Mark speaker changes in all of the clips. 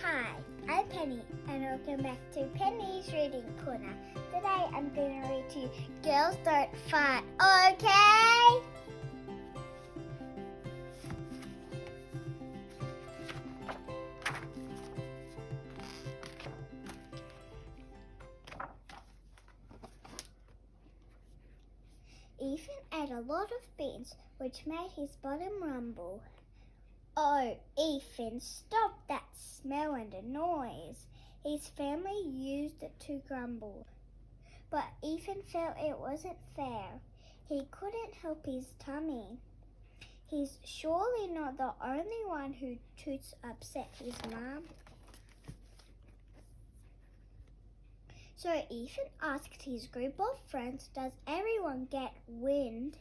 Speaker 1: Hi, I'm Penny and welcome back to Penny's Reading Corner. Today I'm going to read to you Girls Don't Fight, okay? Ethan ate a lot of beans, which made his bottom rumble. Oh, Ethan, stop that smell and noise. His family used it to grumble. But Ethan felt it wasn't fair. He couldn't help his tummy. He's surely not the only one who toots upset his mum. So Ethan asked his group of friends, does everyone get wind?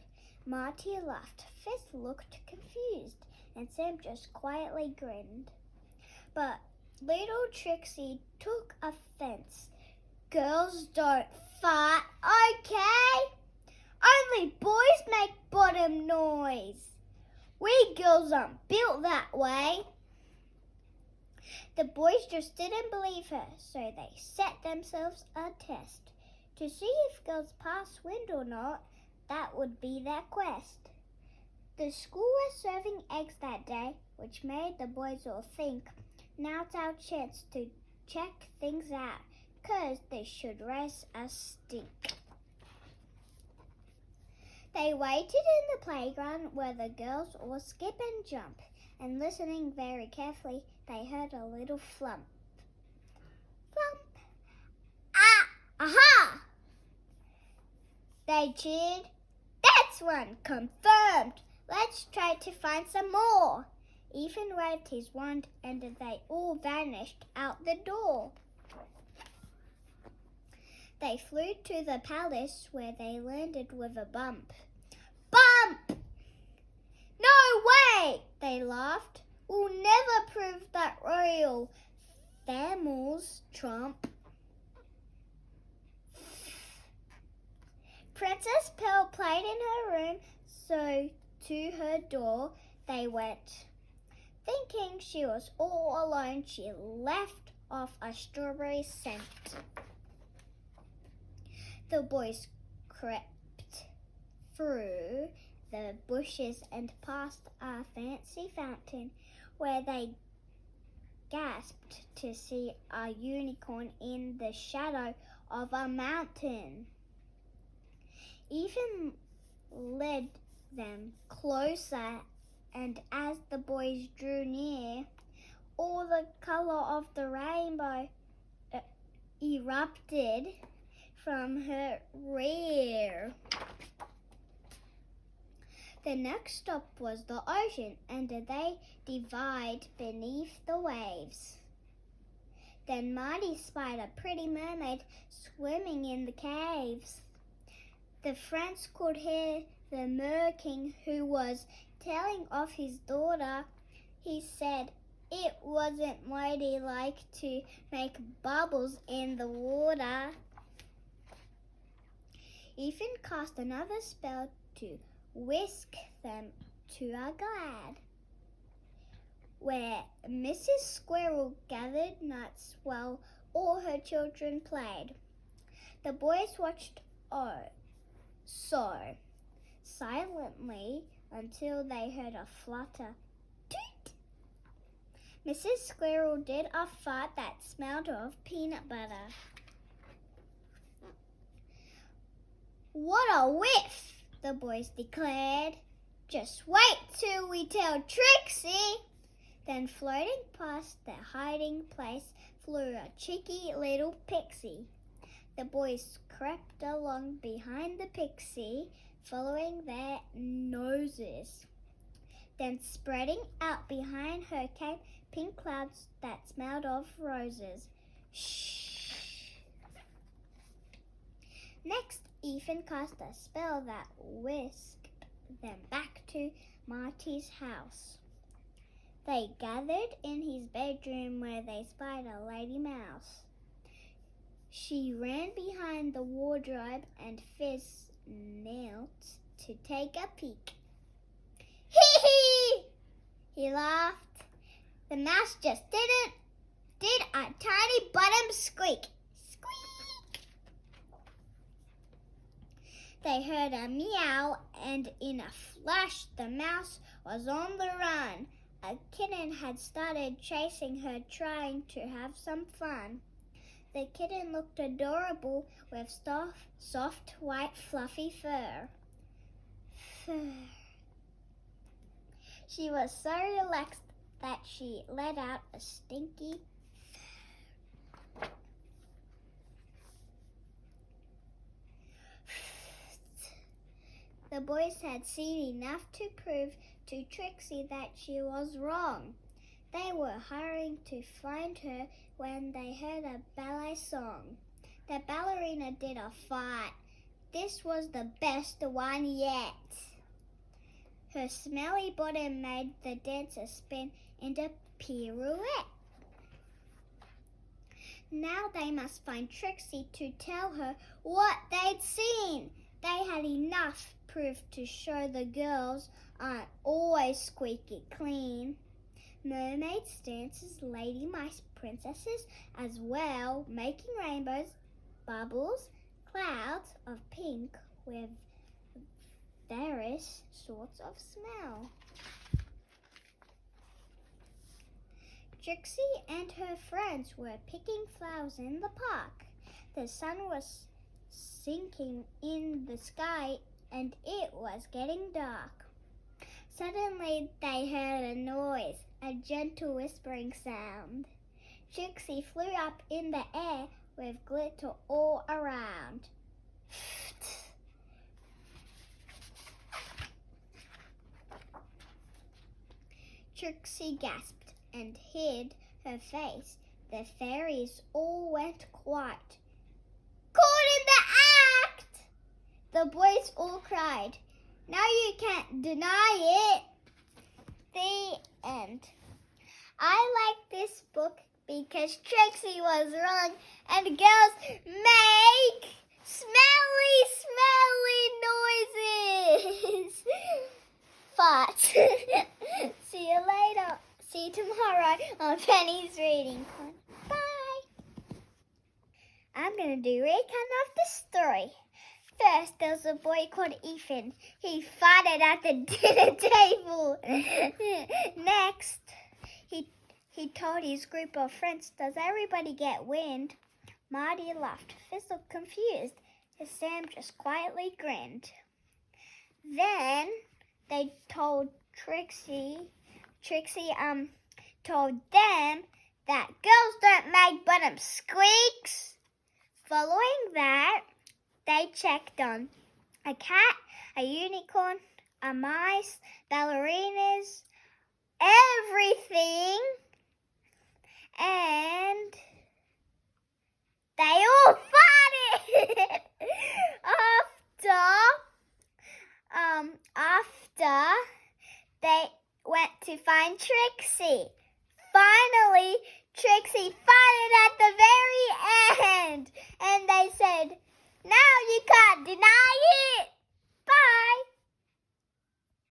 Speaker 1: Marty laughed. Fizz looked confused, and Sam just quietly grinned. But little Trixie took offense. Girls don't fart, okay? Only boys make bottom noise. We girls aren't built that way. The boys just didn't believe her, so they set themselves a test. To see if girls pass wind or not, that would be their quest. The school was serving eggs that day, which made the boys all think, now's our chance to check things out, 'cause they should raise a stink. They waited in the playground where the girls all skip and jump, and listening very carefully, they heard a little flump. Flump! Ah! Aha! They cheered. That's one, confirmed! Let's try to find some more. Ethan waved his wand and they all vanished out the door. They flew to the palace where they landed with a bump. Bump! No way! They laughed. We'll never prove that royal families trump. Princess Pearl played in her room, so to her door they went. Thinking she was all alone, she left off a strawberry scent. The boys crept through the bushes and past a fancy fountain where they gasped to see a unicorn in the shadow of a mountain. Ethan led them closer, and as the boys drew near, all the color of the rainbow erupted from her rear. The next stop was the ocean, and they dived beneath the waves. Then Marty spied a pretty mermaid swimming in the caves. The friends could hear the Mer King, who was telling of his daughter. He said it wasn't ladylike to make bubbles in the water. Ethan cast another spell to whisk them to a glade, where Mrs. Squirrel gathered nuts while all her children played. The boys watched so silently until they heard a flutter. Toot! Mrs. Squirrel did a fart that smelled of peanut butter. What a whiff! The boys declared. Just wait till we tell Trixie. Then floating past their hiding place flew a cheeky little pixie. The boys crept along behind the pixie, following their noses. Then spreading out behind her came pink clouds that smelled of roses. Shh! Next, Ethan cast a spell that whisked them back to Marty's house. They gathered in his bedroom where they spied a lady mouse. She ran behind the wardrobe and Fizz knelt to take a peek. Hee hee! He laughed. The mouse just didn't did a tiny bottom squeak. Squeak! They heard a meow, and in a flash the mouse was on the run. A kitten had started chasing her, trying to have some fun. The kitten looked adorable with soft white fluffy fur. She was so relaxed that she let out a stinky The boys had seen enough to prove to Trixie that she was wrong. They were hurrying to find her when they heard a ballet song. The ballerina did a fart. This was the best one yet. Her smelly bottom made the dancer spin into pirouette. Now they must find Trixie to tell her what they'd seen. They had enough proof to show the girls aren't always squeaky clean. Mermaids, dancers, lady mice, princesses as well, making rainbows, bubbles, clouds of pink with various sorts of smell. Trixie and her friends were picking flowers in the park. The sun was sinking in the sky and it was getting dark. Suddenly they heard a noise, a gentle whispering sound. Trixie flew up in the air with glitter all around. Trixie gasped and hid her face. The fairies all went quiet. Caught in the act! The boys all cried. Now you can't deny it. The end. I like this book because Trixie was wrong and girls make smelly noises. Farts. See you later. See you tomorrow on Penny's Reading Corner. Bye. I'm going to do a recount of the story. First, there was a boy called Ethan. He farted at the dinner table. Next, he told his group of friends, does everybody get wind? Marty laughed. Fizz looked confused. Sam just quietly grinned. Then they told Trixie told them that girls don't make bottom squeaks. Following that, they checked on a cat, a unicorn, a mice, ballerinas, everything, and they all farted. After they went to find Trixie. Finally, Trixie farted at the very end, and they said, now you can't deny it. Bye.